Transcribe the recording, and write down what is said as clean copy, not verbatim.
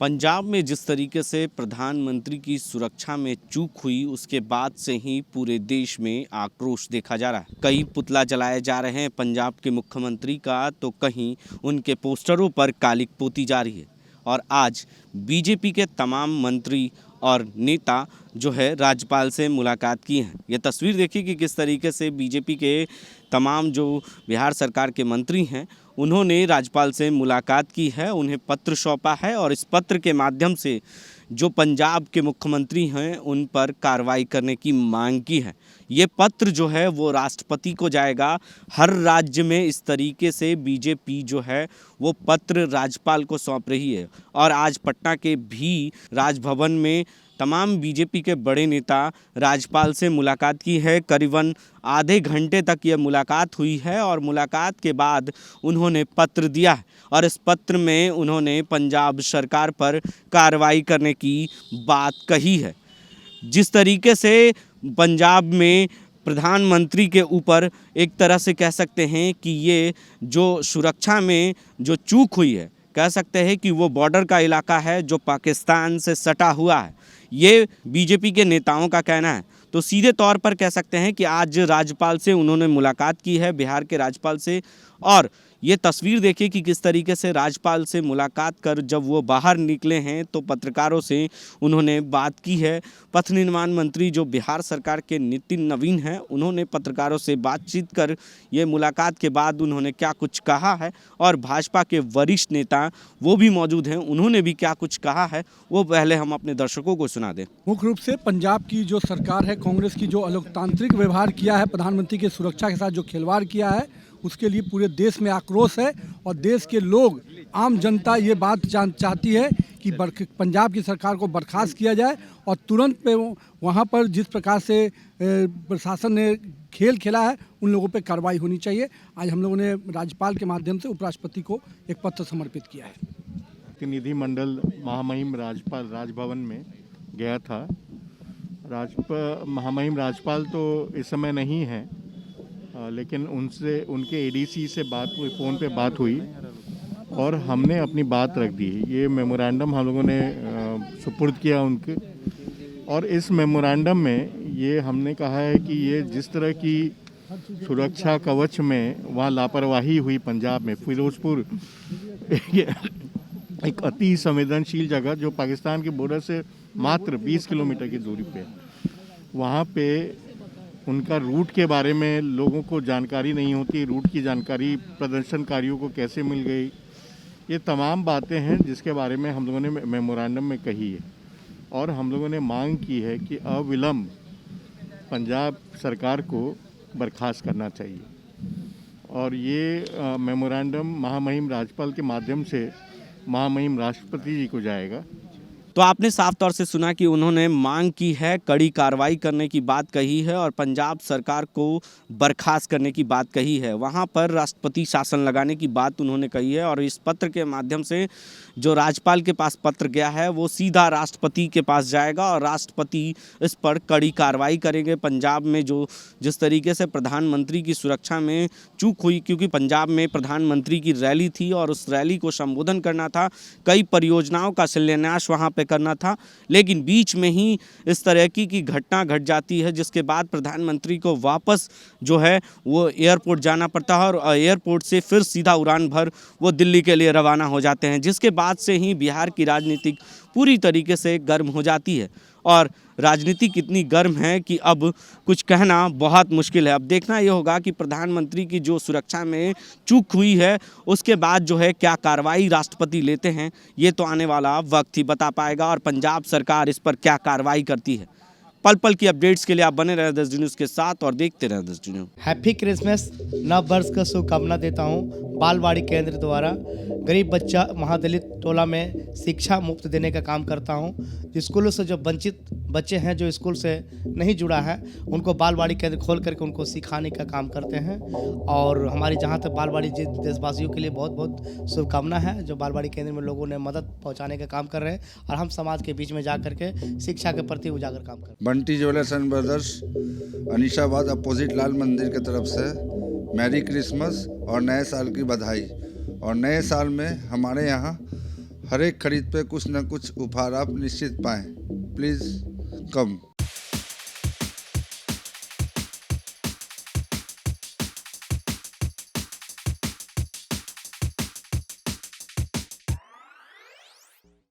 पंजाब में जिस तरीके से प्रधानमंत्री की सुरक्षा में चूक हुई उसके बाद से ही पूरे देश में आक्रोश देखा जा रहा है। कई पुतला जलाए जा रहे हैं पंजाब के मुख्यमंत्री का, तो कहीं उनके पोस्टरों पर कालिक पोती जा रही है। और आज बीजेपी के तमाम मंत्री और नेता जो है राज्यपाल से मुलाकात की हैं। ये तस्वीर देखिए कि किस तरीके से बीजेपी के तमाम जो बिहार सरकार के मंत्री हैं उन्होंने राज्यपाल से मुलाकात की है, उन्हें पत्र सौंपा है और इस पत्र के माध्यम से जो पंजाब के मुख्यमंत्री हैं उन पर कार्रवाई करने की मांग की है। ये पत्र जो है वो राष्ट्रपति को जाएगा। हर राज्य में इस तरीके से बीजेपी जो है वो पत्र राज्यपाल को सौंप रही है। और आज पटना के भी राजभवन में तमाम बीजेपी के बड़े नेता राज्यपाल से मुलाकात की है। करीबन आधे घंटे तक ये मुलाकात हुई है और मुलाकात के बाद उन्होंने पत्र दिया है और इस पत्र में उन्होंने पंजाब सरकार पर कार्रवाई करने की बात कही है। जिस तरीके से पंजाब में प्रधानमंत्री के ऊपर एक तरह से कह सकते हैं कि ये जो सुरक्षा में जो चूक हुई है, कह सकते हैं कि वो बॉर्डर का इलाका है जो पाकिस्तान से सटा हुआ है, ये बीजेपी के नेताओं का कहना है। तो सीधे तौर पर कह सकते हैं कि आज राज्यपाल से उन्होंने मुलाकात की है, बिहार के राज्यपाल से। और ये तस्वीर देखिए कि किस तरीके से राज्यपाल से मुलाकात कर जब वो बाहर निकले हैं तो पत्रकारों से उन्होंने बात की है। पथ निर्माण मंत्री जो बिहार सरकार के नितिन नवीन हैं उन्होंने पत्रकारों से बातचीत कर ये मुलाकात के बाद उन्होंने क्या कुछ कहा है और भाजपा के वरिष्ठ नेता वो भी मौजूद हैं, उन्होंने भी क्या कुछ कहा है वो पहले हम अपने दर्शकों को सुना दें। मुख्य रूप से पंजाब की जो सरकार है, कांग्रेस की जो अलोकतांत्रिक व्यवहार किया है, प्रधानमंत्री की सुरक्षा के साथ जो खिलवाड़ किया है, उसके लिए पूरे देश में आक्रोश है। और देश के लोग, आम जनता ये बात चाहती है कि पंजाब की सरकार को बर्खास्त किया जाए और तुरंत पे वहाँ पर जिस प्रकार से प्रशासन ने खेल खेला है उन लोगों पे कार्रवाई होनी चाहिए। आज हम लोगों ने राज्यपाल के माध्यम से उपराष्ट्रपति को एक पत्र समर्पित किया है। प्रतिनिधि मंडल महामहिम राज्यपाल राजभवन में गया था। महामहिम राज्यपाल तो इस समय नहीं है, लेकिन उनके एडीसी से बात हुई, फ़ोन पे बात हुई और हमने अपनी बात रख दी। ये मेमोरेंडम हम लोगों ने सुपुर्द किया उनके, और इस मेमोरेंडम में ये हमने कहा है कि ये जिस तरह की सुरक्षा कवच में वहाँ लापरवाही हुई पंजाब में, फिरोजपुर एक अति संवेदनशील जगह जो पाकिस्तान के बॉर्डर से मात्र 20 किलोमीटर की दूरी पे, वहाँ पे उनका रूट के बारे में लोगों को जानकारी नहीं होती। रूट की जानकारी प्रदर्शनकारियों को कैसे मिल गई, ये तमाम बातें हैं जिसके बारे में हम लोगों ने मेमोरेंडम में कही है। और हम लोगों ने मांग की है कि अविलंब पंजाब सरकार को बर्खास्त करना चाहिए। और ये मेमोरेंडम महामहिम राज्यपाल के माध्यम से महामहिम राष्ट्रपति जी को जाएगा। तो आपने साफ तौर से सुना कि उन्होंने मांग की है, कड़ी कार्रवाई करने की बात कही है और पंजाब सरकार को बर्खास्त करने की बात कही है। वहां पर राष्ट्रपति शासन लगाने की बात उन्होंने कही है और इस पत्र के माध्यम से जो राज्यपाल के पास पत्र गया है वो सीधा राष्ट्रपति के पास जाएगा और राष्ट्रपति इस पर कड़ी कार्रवाई करेंगे। पंजाब में जो जिस तरीके से प्रधानमंत्री की सुरक्षा में चूक हुई, क्योंकि पंजाब में प्रधानमंत्री की रैली थी और उस रैली को संबोधन करना था, कई परियोजनाओं का शिलान्यास वहाँ पे करना था, लेकिन बीच में ही इस तरह की घटना घट जाती है जिसके बाद प्रधानमंत्री को वापस जो है वो एयरपोर्ट जाना पड़ता है और एयरपोर्ट से फिर सीधा उड़ान भर वो दिल्ली के लिए रवाना हो जाते हैं, जिसके बाद से ही बिहार की राजनीति पूरी तरीके से गर्म हो जाती है। और राजनीति कितनी गर्म है कि अब कुछ कहना बहुत मुश्किल है। अब देखना ये होगा कि प्रधानमंत्री की जो सुरक्षा में चूक हुई है उसके बाद जो है क्या कार्रवाई राष्ट्रपति लेते हैं, ये तो आने वाला वक्त ही बता पाएगा और पंजाब सरकार इस पर क्या कार्रवाई करती है। पल पल की अपडेट्स के लिए आप बने रहे 10 न्यूज़ के साथ और देखते रहे 10 न्यूज़। हैप्पी क्रिसमस, नव वर्ष का शुभकामना देता हूँ। बालवाड़ी केंद्र द्वारा गरीब बच्चा महादलित टोला में शिक्षा मुफ्त देने का काम करता हूँ। स्कूलों से जो वंचित बच्चे हैं जो स्कूल से नहीं जुड़ा है उनको बालवाड़ी केंद्र खोल करके उनको सिखाने का काम करते हैं। और हमारी जहाँ तक बालवाड़ी देशवासियों के लिए बहुत बहुत शुभकामना है जो बालवाड़ी केंद्र में लोगों ने मदद पहुँचाने का काम कर रहे हैं और हम समाज के बीच में जा करके शिक्षा के प्रति उजागर काम कर रहे हैं। Bunty jewellers and brothers, Anisabad opposite Lal Mandir की तरफ से मैरी क्रिसमस और नए साल की बधाई। और नए साल में हमारे यहाँ हर एक खरीद पे कुछ न कुछ उपहार आप निश्चित पाएँ। प्लीज़ कम।